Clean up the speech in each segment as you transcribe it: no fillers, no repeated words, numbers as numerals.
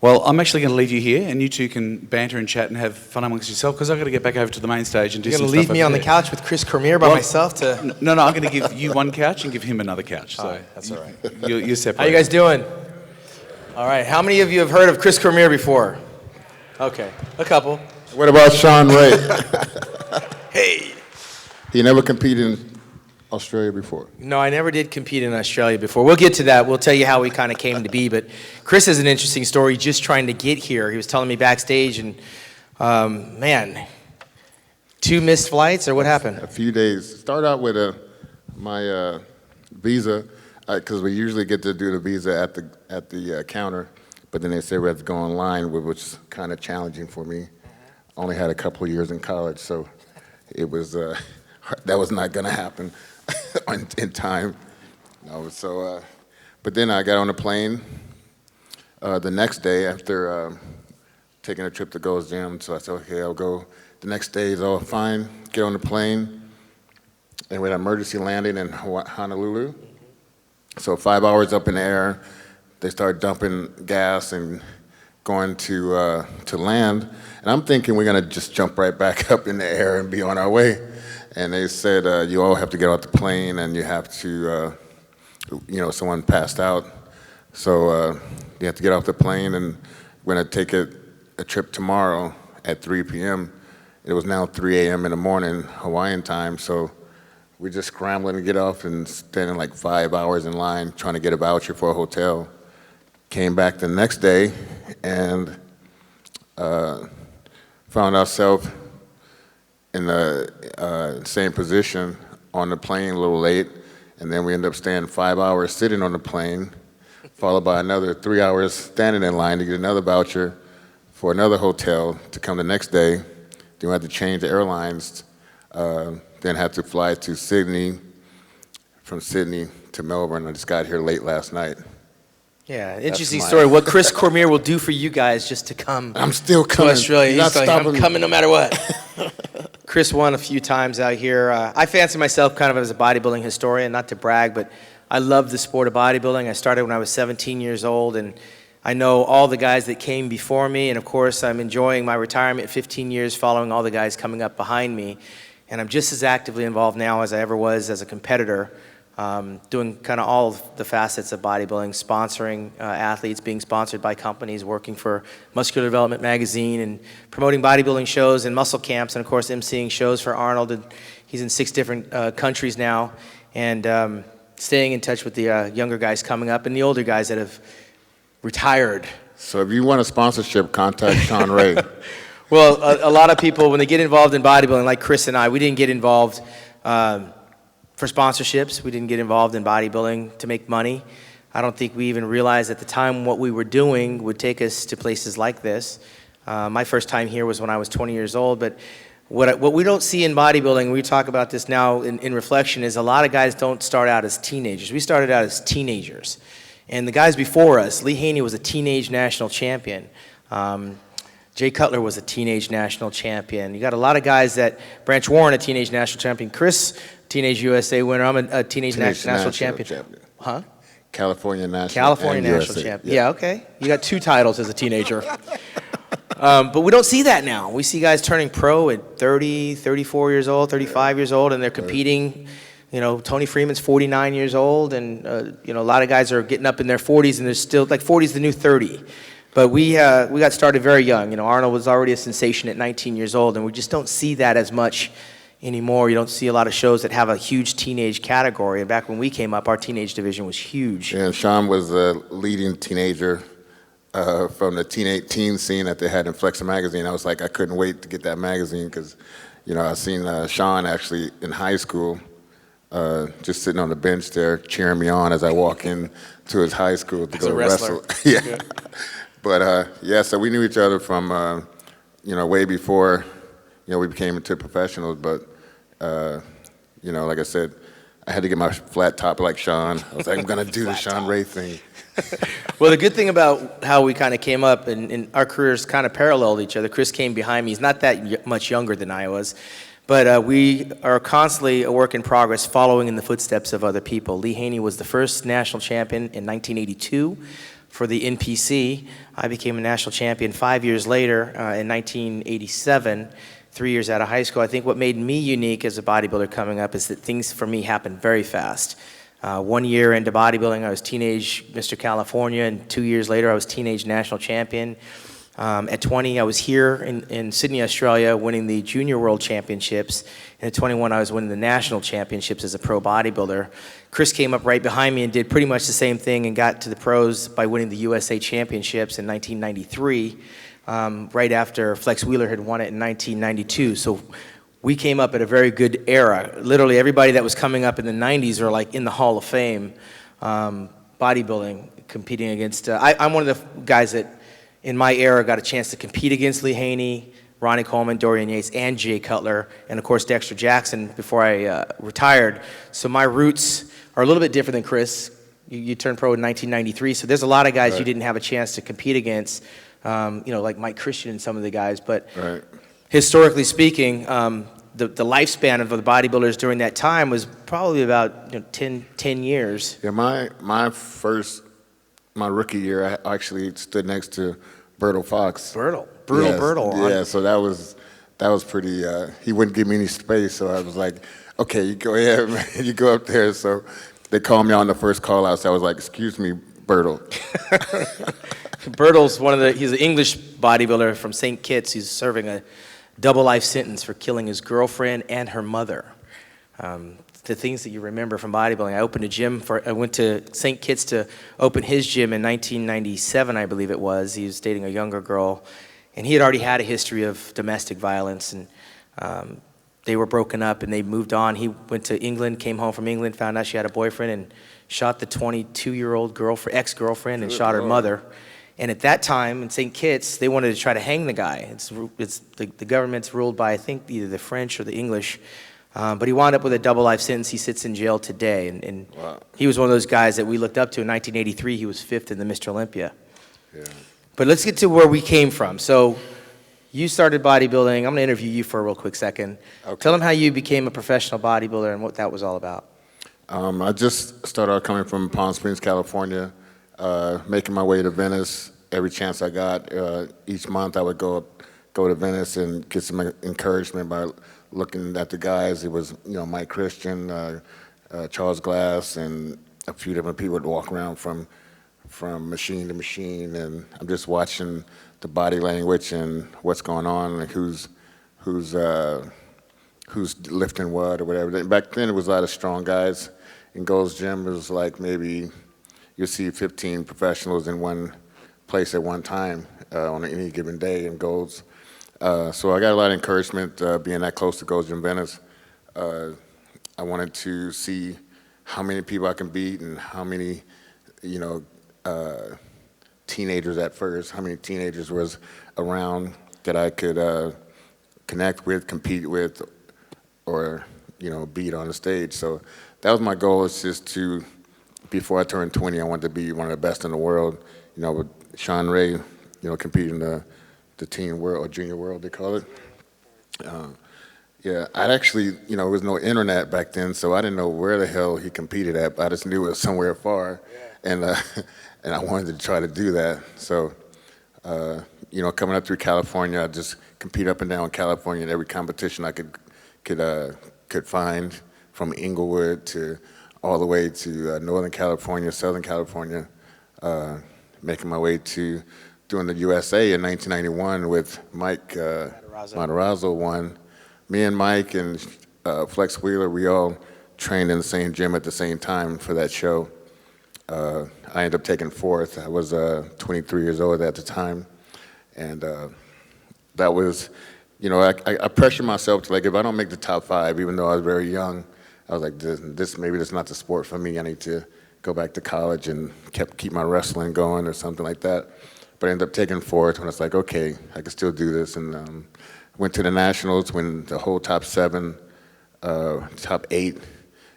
Well, I'm actually going to leave you here, and you two can banter and chat and have fun amongst yourself, because I've got to get back over to the main stage and do some stuff. You're going to leave me on the couch with Chris Cormier by myself to... No, I'm going to give you one couch and give him another couch. So that's all right. You're separate. How you guys doing? All right. How many of you have heard of Chris Cormier before? Okay. A couple. What about Sean Ray? Hey. He never competed in Australia before. No, I never did compete in Australia before. We'll get to that. We'll tell you how we kind of came to be. But Chris has an interesting story just trying to get here. He was telling me backstage, and man, 2 missed flights, or what happened? A few days. Start out with my visa, because we usually get to do the visa at the counter, but then they said we have to go online, which is kind of challenging for me. Only had a couple of years in college, so it was that was not going to happen in time. No, so, but then I got on the plane the next day after taking a trip to Gold's Gym. So I said, okay, I'll go. The next day is all fine. Get on the plane, and we had an emergency landing in Honolulu. So 5 hours up in the air, they started dumping gas and going to land. And I'm thinking we're going to just jump right back up in the air and be on our way. And they said, you all have to get off the plane, and you have to, someone passed out. So you have to get off the plane, and we're going to take a trip tomorrow at 3 p.m. It was now 3 a.m. in the morning, Hawaiian time, so we're just scrambling to get off and standing like 5 hours in line trying to get a voucher for a hotel. Came back the next day and found ourselves in the same position on the plane a little late, and then we ended up staying 5 hours sitting on the plane, followed by another 3 hours standing in line to get another voucher for another hotel to come the next day. Then we had to change the airlines, then had to fly to Sydney, from Sydney to Melbourne. I just got here late last night. Yeah, interesting story. What Chris Cormier will do for you guys just to come. I'm still coming. To Australia. He's like, I'm coming no matter what. Chris won a few times out here. I fancy myself kind of as a bodybuilding historian, not to brag, but I love the sport of bodybuilding. I started when I was 17 years old, and I know all the guys that came before me, and of course I'm enjoying my retirement at 15 years following all the guys coming up behind me, and I'm just as actively involved now as I ever was as a competitor, doing kind of all of the facets of bodybuilding, sponsoring athletes, being sponsored by companies, working for Muscular Development Magazine, and promoting bodybuilding shows and muscle camps, and of course emceeing shows for Arnold. And he's in 6 different countries now, and staying in touch with the younger guys coming up and the older guys that have retired. So if you want a sponsorship, contact Sean Ray. Well, a lot of people, when they get involved in bodybuilding, like Chris and I, we didn't get involved for sponsorships. We didn't get involved in bodybuilding to make money. I don't think we even realized at the time what we were doing would take us to places like this. My first time here was when I was 20 years old, but what we don't see in bodybuilding, we talk about this now in reflection, is a lot of guys don't start out as teenagers. We started out as teenagers. And the guys before us, Lee Haney was a teenage national champion. Jay Cutler was a teenage national champion. You got a lot of guys that, Branch Warren, a teenage national champion. Chris, teenage USA winner. I'm a teenage national champion. Huh? California national champion. Yeah, okay. You got 2 titles as a teenager. But we don't see that now. We see guys turning pro at 30, 34 years old, 35 years old, and they're competing. You know, Tony Freeman's 49 years old, and a lot of guys are getting up in their 40s, and they're still, like 40's the new 30. But we got started very young. You know, Arnold was already a sensation at 19 years old, and we just don't see that as much anymore. You don't see a lot of shows that have a huge teenage category. And back when we came up, our teenage division was huge. Yeah, and Sean was a leading teenager from the teen scene that they had in Flex magazine. I was like, I couldn't wait to get that magazine because, I seen Sean actually in high school, just sitting on the bench there, cheering me on as I walk in to his high school to go wrestle. Yeah. But so we knew each other from, way before, we became into professionals. But, like I said, I had to get my flat top like Sean. I was like, I'm going to do the Sean Ray thing. Well, the good thing about how we kind of came up, and our careers kind of paralleled each other. Chris came behind me. He's not that much younger than I was. But we are constantly a work in progress, following in the footsteps of other people. Lee Haney was the first national champion in 1982. for the NPC. I became a national champion 5 years later in 1987, 3 years out of high school. I think what made me unique as a bodybuilder coming up is that things for me happened very fast. 1 year into bodybuilding, I was teenage Mr. California, and 2 years later, I was teenage national champion. At 20, I was here in Sydney, Australia, winning the Junior World Championships. And at 21, I was winning the National Championships as a pro bodybuilder. Chris came up right behind me and did pretty much the same thing and got to the pros by winning the USA Championships in 1993, right after Flex Wheeler had won it in 1992. So we came up at a very good era. Literally everybody that was coming up in the 90s are like in the Hall of Fame, bodybuilding, competing against. I'm one of the guys that in my era got a chance to compete against Lee Haney, Ronnie Coleman, Dorian Yates, and Jay Cutler, and of course Dexter Jackson before I retired. So my roots are a little bit different than Chris. You turned pro in 1993, so there's a lot of guys Right. you didn't have a chance to compete against, like Mike Christian and some of the guys. But Right. historically speaking, the lifespan of the bodybuilders during that time was probably about 10 years. Yeah, my rookie year, I actually stood next to Bertle Fox. Brutal Yes, Bertle. Yeah, so that was pretty. He wouldn't give me any space, so I was like, "Okay, you go ahead, man. You go up there." So they called me on the first call out. So I was like, "Excuse me, Bertle." Bertle's he's an English bodybuilder from St. Kitts. He's serving a double life sentence for killing his girlfriend and her mother. The things that you remember from bodybuilding. I went to St. Kitts to open his gym in 1997, I believe it was. He was dating a younger girl, and he had already had a history of domestic violence, and they were broken up and they moved on. He went to England, came home from England, found out she had a boyfriend, and shot the 22-year-old ex-girlfriend and shot her mother. And at that time in St. Kitts, they wanted to try to hang the guy. The government's ruled by, I think, either the French or the English. But he wound up with a double life sentence. He sits in jail today. And Wow. he was one of those guys that we looked up to. In 1983, he was 5th in the Mr. Olympia. Yeah. But let's get to where we came from. So you started bodybuilding. I'm going to interview you for a real quick second. Okay. Tell them how you became a professional bodybuilder and what that was all about. I just started out coming from Palm Springs, California, making my way to Venice every chance I got. Each month I would go to Venice and get some encouragement by looking at the guys. It was, Mike Christian, Charles Glass, and a few different people would walk around from machine to machine, and I'm just watching the body language and what's going on, like who's lifting what or whatever. Back then, it was a lot of strong guys. In Gold's Gym, it was like maybe you'll see 15 professionals in one place at one time on any given day in Gold's. So I got a lot of encouragement being that close to Gold's Gym Venice. I wanted to see how many people I can beat and how many, teenagers at first, how many teenagers was around that I could connect with, compete with, or beat on the stage. So that was my goal. Is just to, before I turned 20, I wanted to be one of the best in the world. With Sean Ray, competing the teen world or junior world, they call it. Yeah, I'd actually, there was no internet back then, so I didn't know where the hell he competed at, but I just knew it was somewhere far, and I wanted to try to do that. So, coming up through California, I just compete up and down California in every competition I could find, from Inglewood to all the way to Northern California, Southern California, making my way to doing the USA in 1991 with Mike Matarazzo won. Me and Mike and Flex Wheeler, we all trained in the same gym at the same time for that show. I ended up taking 4th. I was 23 years old at the time. And that was, I pressured myself to, if I don't make the top 5, even though I was very young, I was like, maybe this is not the sport for me. I need to go back to college and keep my wrestling going or something like that. But I ended up taking 4th when it's like, okay, I can still do this. And went to the Nationals when the whole top 7, top 8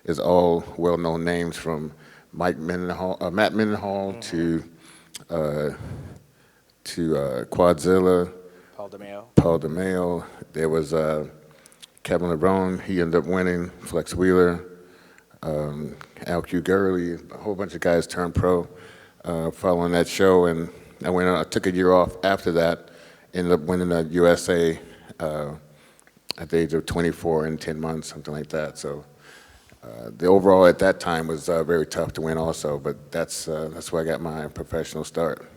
is all well-known names, from Matt Mendenhall to Quadzilla, Paul DeMeo. There was Kevin LeBron. He ended up winning. Flex Wheeler, Al Q. Gurley. A whole bunch of guys turned pro. following that show, and I took a year off after that, ended up winning the USA at the age of 24 in 10 months, something like that. So the overall at that time was very tough to win also, but that's where I got my professional start.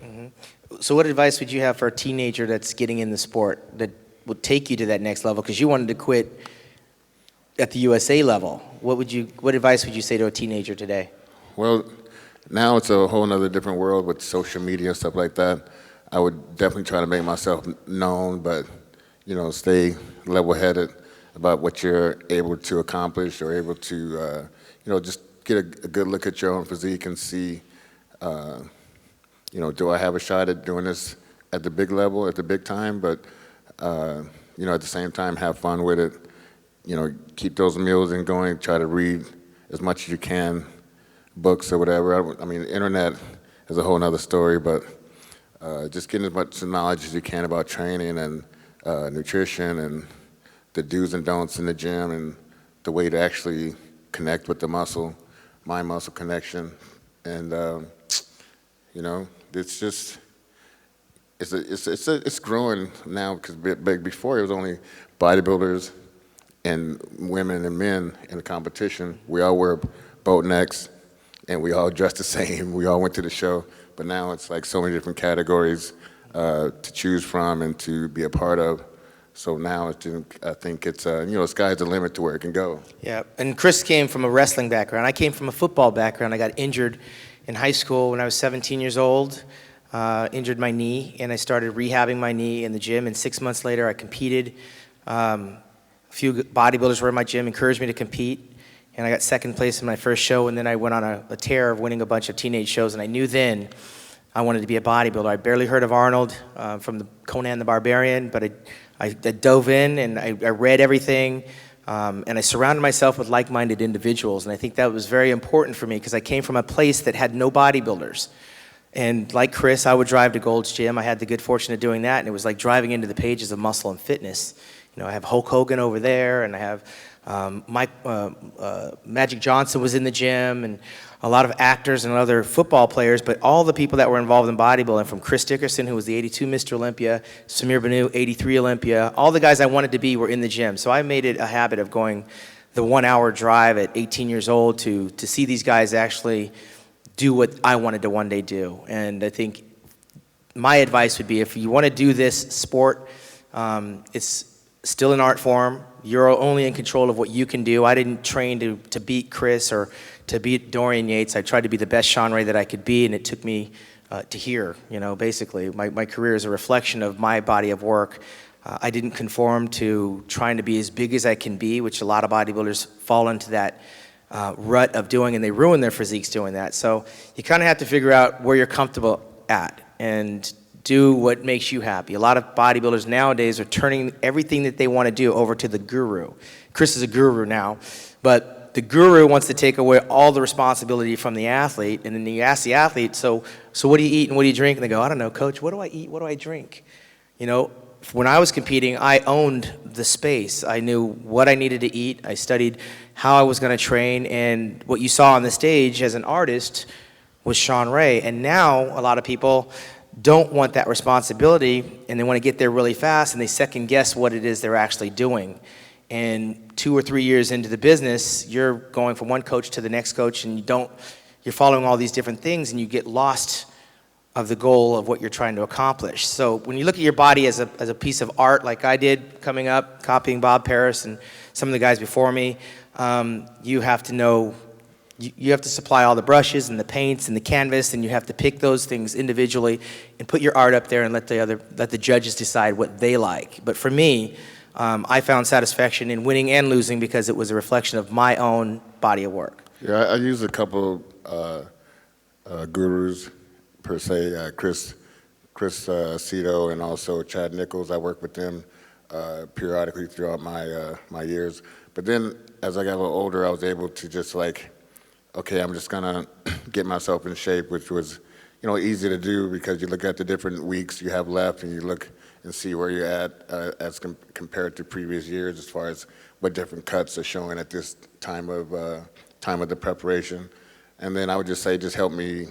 So what advice would you have for a teenager that's getting in the sport that will take you to that next level? Because you wanted to quit at the USA level. What advice would you say to a teenager today? Well, now it's a whole nother different world with social media and stuff like that. I would definitely try to make myself known, but stay level-headed about what you're able to accomplish or able to, just get a good look at your own physique and see, do I have a shot at doing this at the big level, at the big time? But, at the same time, have fun with it. Keep those meals in going, try to read as much as you can, books or whatever. I mean, the internet is a whole nother story, but just getting as much knowledge as you can about training and nutrition and the do's and don'ts in the gym and the way to actually connect with the muscle, mind-muscle connection. And, it's just, it's growing now because before it was only bodybuilders and women and men in the competition. We all wear boat necks and we all dress the same. We all went to the show, but now it's like so many different categories to choose from and to be a part of. So now I think it's, sky's the limit to where it can go. Yeah, and Chris came from a wrestling background. I came from a football background. I got injured in high school when I was 17 years old, injured my knee, and I started rehabbing my knee in the gym, and 6 months later I competed. A few bodybuilders were in my gym, encouraged me to compete, and I got second place in my first show, and then I went on a tear of winning a bunch of teenage shows, and I knew then I wanted to be a bodybuilder. I barely heard of Arnold from the Conan the Barbarian, but I dove in and I read everything, and I surrounded myself with like-minded individuals, and I think that was very important for me because I came from a place that had no bodybuilders. And like Chris, I would drive to Gold's Gym. I had the good fortune of doing that, and it was like driving into the pages of Muscle and Fitness. I have Hulk Hogan over there, and I have Magic Johnson was in the gym, and a lot of actors and other football players, but all the people that were involved in bodybuilding, from Chris Dickerson, who was the 82 Mr. Olympia, Samir Banu, 83 Olympia, all the guys I wanted to be were in the gym. So I made it a habit of going the 1 hour drive at 18 years old to see these guys actually do what I wanted to one day do. And I think my advice would be, if you want to do this sport, it's still an art form. You're only in control of what you can do. I didn't train to beat Chris or to beat Dorian Yates. I tried to be the best Sean Ray that I could be, and it took me to here, basically. My career is a reflection of my body of work. I didn't conform to trying to be as big as I can be, which a lot of bodybuilders fall into that rut of doing, and they ruin their physiques doing that. So you kind of have to figure out where you're comfortable at and do what makes you happy. A lot of bodybuilders nowadays are turning everything that they want to do over to the guru. Chris is a guru now, but the guru wants to take away all the responsibility from the athlete, and then you ask the athlete, so what do you eat and what do you drink? And they go, I don't know, coach, what do I eat, what do I drink? When I was competing, I owned the space. I knew what I needed to eat. I studied how I was going to train, and what you saw on the stage as an artist was Sean Ray. And now a lot of people don't want that responsibility, and they want to get there really fast, and they second guess what it is they're actually doing. And 2 or 3 years into the business, you're going from one coach to the next coach, and you're following all these different things, and you get lost of the goal of what you're trying to accomplish. So when you look at your body as a piece of art, like I did coming up, copying Bob Paris and some of the guys before me, you have to know, you have to supply all the brushes and the paints and the canvas, and you have to pick those things individually and put your art up there and let the judges decide what they like. But for me, I found satisfaction in winning and losing because it was a reflection of my own body of work. Yeah, I use a couple gurus per se, Chris Cito and also Chad Nichols. I work with them periodically throughout my years. But then as I got a little older, I was able to just okay, I'm just gonna get myself in shape, which was, easy to do because you look at the different weeks you have left and you look and see where you're at as compared to previous years as far as what different cuts are showing at this time of the preparation. And then I would just say, just help me,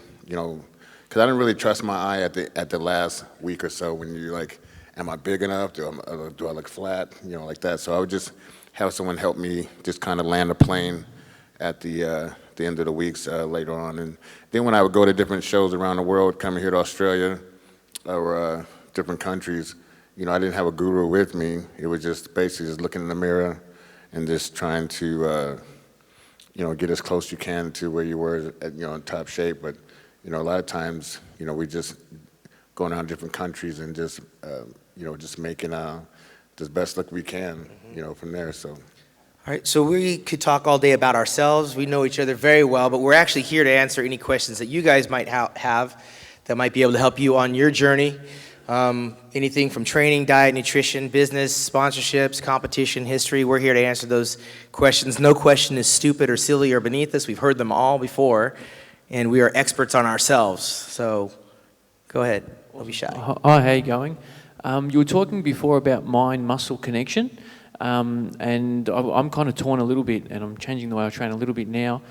because I didn't really trust my eye at the last week or so when you're like, am I big enough? Do I look flat? You know, like that. So I would just have someone help me just kind of land a plane at the end of the weeks later on. And then when I would go to different shows around the world, coming here to Australia or different countries, you know, I didn't have a guru with me. It was just basically just looking in the mirror and just trying to, you know, get as close you can to where you were, you know, in top shape. But, you know, a lot of times, you know, we just going around different countries and just, you know, just making the best look we can, you know, from there. So. All right, so we could talk all day about ourselves. We know each other very well, but we're actually here to answer any questions that you guys might have that might be able to help you on your journey. Anything from training, diet, nutrition, business, sponsorships, competition, history. We're here to answer those questions. No question is stupid or silly or beneath us. We've heard them all before, and we are experts on ourselves. So go ahead. Don't be shy. Hi, how you going? You were talking before about mind-muscle connection. And I'm kind of torn a little bit, and I'm changing the way I train a little bit now.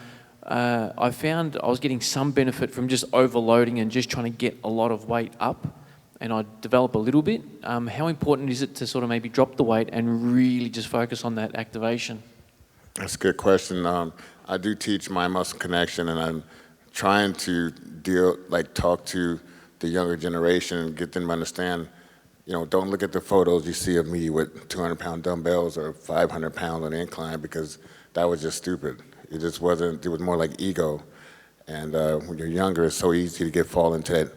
I found I was getting some benefit from just overloading and just trying to get a lot of weight up, and I develop a little bit. How important is it to sort of maybe drop the weight and really just focus on that activation? That's a good question. I do teach mind muscle connection, and I'm trying to talk to the younger generation and get them to understand. You know, don't look at the photos you see of me with 200-pound dumbbells or 500 pounds on the incline, because that was just stupid. It just wasn't. It was more like ego. And when you're younger, it's so easy to fall into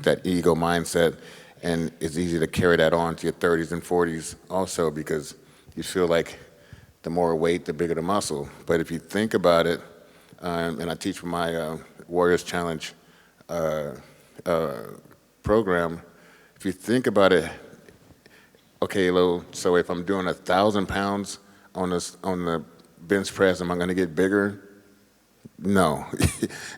that ego mindset, and it's easy to carry that on to your 30s and 40s also, because you feel like the more weight, the bigger the muscle. But if you think about it, and I teach with my Warriors Challenge program. If you think about it, okay, so if I'm doing 1,000 pounds on the bench press, am I going to get bigger? No.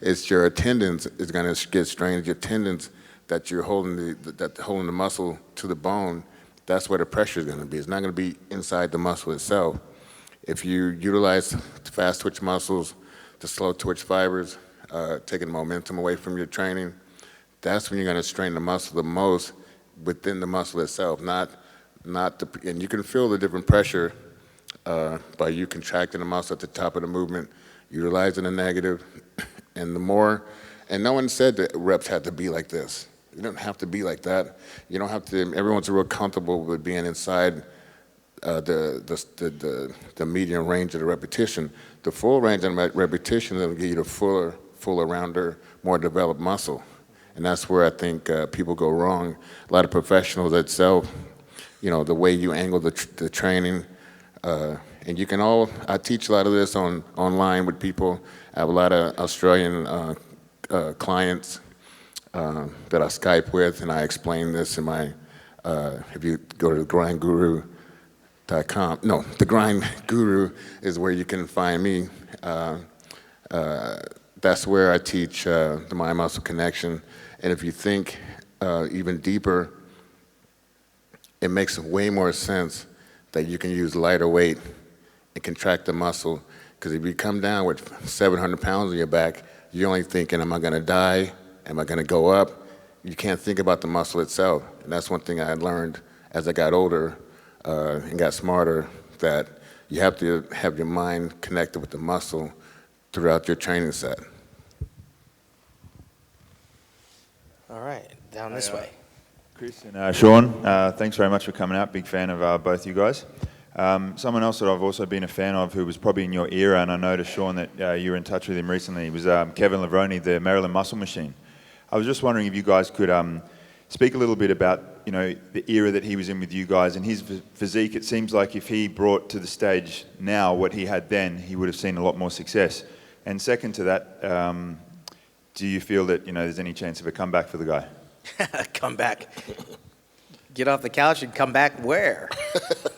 It's your tendons is going to get strained. Your tendons that you're holding the muscle to the bone, that's where the pressure is going to be. It's not going to be inside the muscle itself. If you utilize fast twitch muscles, the slow twitch fibers, taking momentum away from your training, that's when you're going to strain the muscle the most within the muscle itself, and you can feel the different pressure by you contracting the muscle at the top of the movement, utilizing the negative, and no one said that reps had to be like this. You don't have to be like that. You don't have to. Everyone's real comfortable with being inside the medium range of the repetition. The full range of the repetition will give you the fuller, rounder, more developed muscle. And that's where I think people go wrong. A lot of professionals itself, you know, the way you angle the training, and you can I teach a lot of this online with people. I have a lot of Australian clients that I Skype with, and I explain this in my, if you go to grindguru.com, no, the Grind Guru is where you can find me. That's where I teach the mind-muscle connection. And if you think even deeper, it makes way more sense that you can use lighter weight and contract the muscle. Because if you come down with 700 pounds on your back, you're only thinking, am I going to die? Am I going to go up? You can't think about the muscle itself. And that's one thing I had learned as I got older and got smarter, that you have to have your mind connected with the muscle throughout your training set. All right, down this way. Chris and Sean, thanks very much for coming out. Big fan of both you guys. Someone else that I've also been a fan of, who was probably in your era, and I noticed, Sean, that you were in touch with him recently, was Kevin Levrone, the Maryland Muscle Machine. I was just wondering if you guys could speak a little bit about, you know, the era that he was in with you guys and his physique. It seems like if he brought to the stage now what he had then, he would have seen a lot more success. And second to that, do you feel that, you know, there's any chance of a comeback for the guy? Come back. Get off the couch and come back where?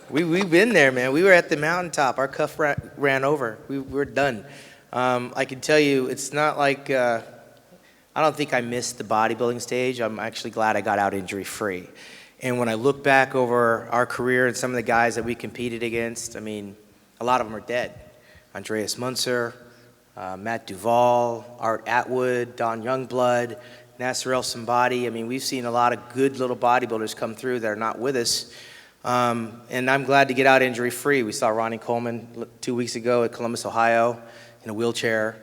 We've been there, man. We were at the mountaintop. Our cuff ran over. We're done. I can tell you, it's not like, I don't think I missed the bodybuilding stage. I'm actually glad I got out injury-free. And when I look back over our career and some of the guys that we competed against, I mean, a lot of them are dead. Andreas Munzer, Matt Duvall, Art Atwood, Don Youngblood, Nasser El Sambadi. I mean, we've seen a lot of good little bodybuilders come through that are not with us. And I'm glad to get out injury-free. We saw Ronnie Coleman 2 weeks ago at Columbus, Ohio, in a wheelchair,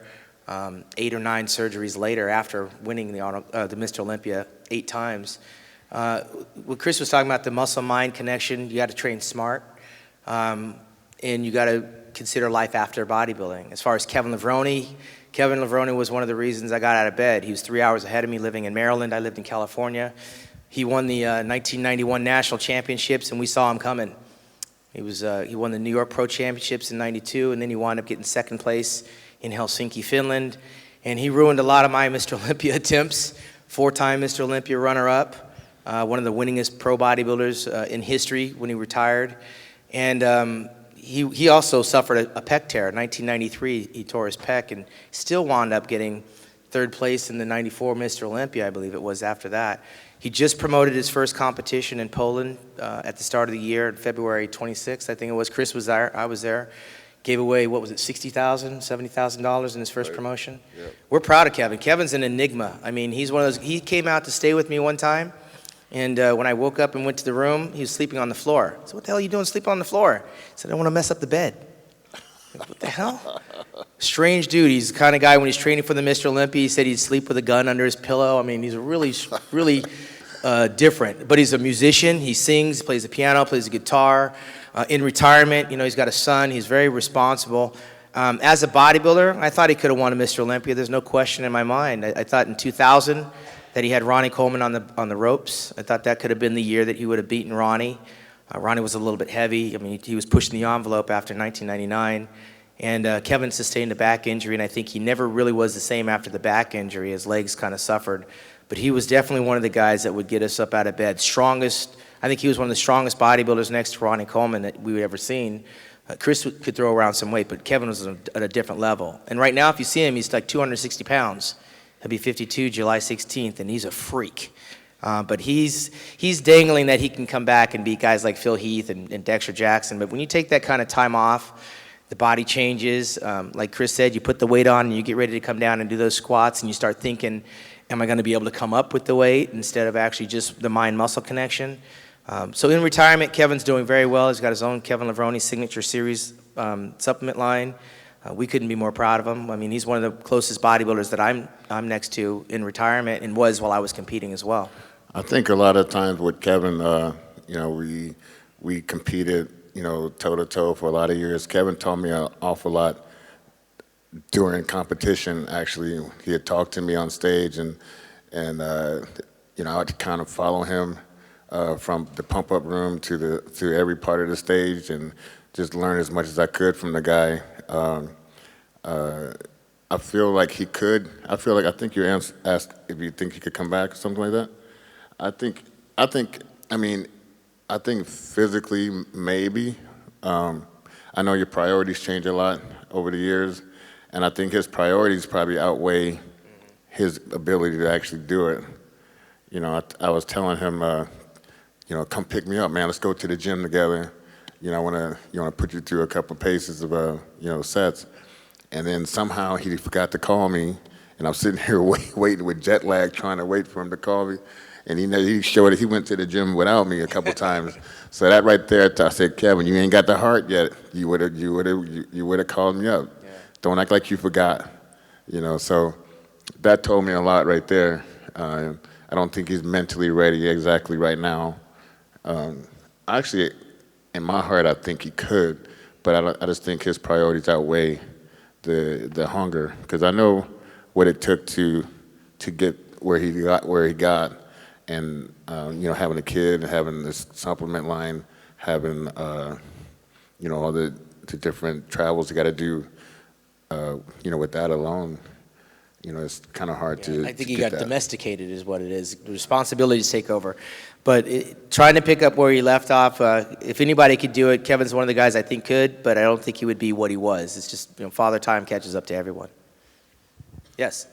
8 or 9 surgeries later after winning the Mr. Olympia 8 times. What Chris was talking about, the muscle-mind connection, you got to train smart, and you got to consider life after bodybuilding. As far as Kevin Levrone was one of the reasons I got out of bed. He was 3 hours ahead of me living in Maryland. I lived in California. He won the 1991 National Championships, and we saw him coming. He won the New York Pro Championships in '92, and then he wound up getting second place in Helsinki, Finland. And he ruined a lot of my Mr. Olympia attempts. 4-time Mr. Olympia runner-up, one of the winningest pro bodybuilders in history when he retired. And he also suffered a pec tear. In 1993, he tore his pec and still wound up getting 3rd place in the '94 Mr. Olympia, I believe it was, after that. He just promoted his first competition in Poland at the start of the year, February 26th, I think it was. Chris was there, I was there. Gave away, what was it, $60,000, $70,000 in his first promotion. Yep. We're proud of Kevin. Kevin's an enigma. I mean, he's one of those, he came out to stay with me one time, and when I woke up and went to the room, he was sleeping on the floor. I said, what the hell are you doing sleeping on the floor? He said, I don't want to mess up the bed. Like, what the hell? Strange dude. He's the kind of guy, when he's training for the Mr. Olympia, he said he'd sleep with a gun under his pillow. I mean, he's a really different. But he's a musician. He sings, plays the piano, plays the guitar. In retirement, you know, he's got a son. He's very responsible. As a bodybuilder, I thought he could have won a Mr. Olympia. There's no question in my mind. I thought in 2000 that he had Ronnie Coleman on the ropes. I thought that could have been the year that he would have beaten Ronnie. Ronnie was a little bit heavy. I mean, he was pushing the envelope after 1999. And Kevin sustained a back injury, and I think he never really was the same after the back injury. His legs kind of suffered. But he was definitely one of the guys that would get us up out of bed. Strongest, I think he was one of the strongest bodybuilders next to Ronnie Coleman that we've ever seen. Chris could throw around some weight, but Kevin was at a different level. And right now, if you see him, he's like 260 pounds. He'll be 52 July 16th, and he's a freak. But he's dangling that he can come back and beat guys like Phil Heath and Dexter Jackson. But when you take that kind of time off, the body changes. Like Chris said, you put the weight on and you get ready to come down and do those squats, and you start thinking, am I going to be able to come up with the weight instead of actually just the mind-muscle connection? So in retirement, Kevin's doing very well. He's got his own Kevin Levrone Signature Series supplement line. We couldn't be more proud of him. I mean, he's one of the closest bodybuilders that I'm next to in retirement, and was while I was competing as well. I think a lot of times with Kevin, you know, we competed, you know, toe-to-toe for a lot of years. Kevin taught me an awful lot during competition. Actually, he had talked to me on stage, and you know, I had to kind of follow him from the pump-up room to every part of the stage, and just learn as much as I could from the guy. I feel like he could. I think you asked if you think he could come back or something like that. I think physically, maybe. I know your priorities change a lot over the years, and I think his priorities probably outweigh his ability to actually do it. You know, I was telling him, you know, come pick me up, man. Let's go to the gym together. You know, I want to put you through a couple paces of, you know, sets. And then somehow he forgot to call me, and I'm sitting here waiting with jet lag, trying to wait for him to call me. And he showed it. He went to the gym without me a couple times. So that right there, I said, Kevin, you ain't got the heart yet. You would have called me up. Yeah. Don't act like you forgot. You know, so that told me a lot right there. I don't think he's mentally ready exactly right now. Actually, in my heart, I think he could, but I just think his priorities outweigh the hunger, because I know what it took to get where he got, and you know, having a kid, having this supplement line, having you know, all the different travels you got to do, you know, with that alone, you know, it's kind of hard to. I think he got domesticated, is what it is. The responsibilities take over. But trying to pick up where he left off, if anybody could do it, Kevin's one of the guys I think could, but I don't think he would be what he was. It's just, you know, Father Time catches up to everyone. Yes?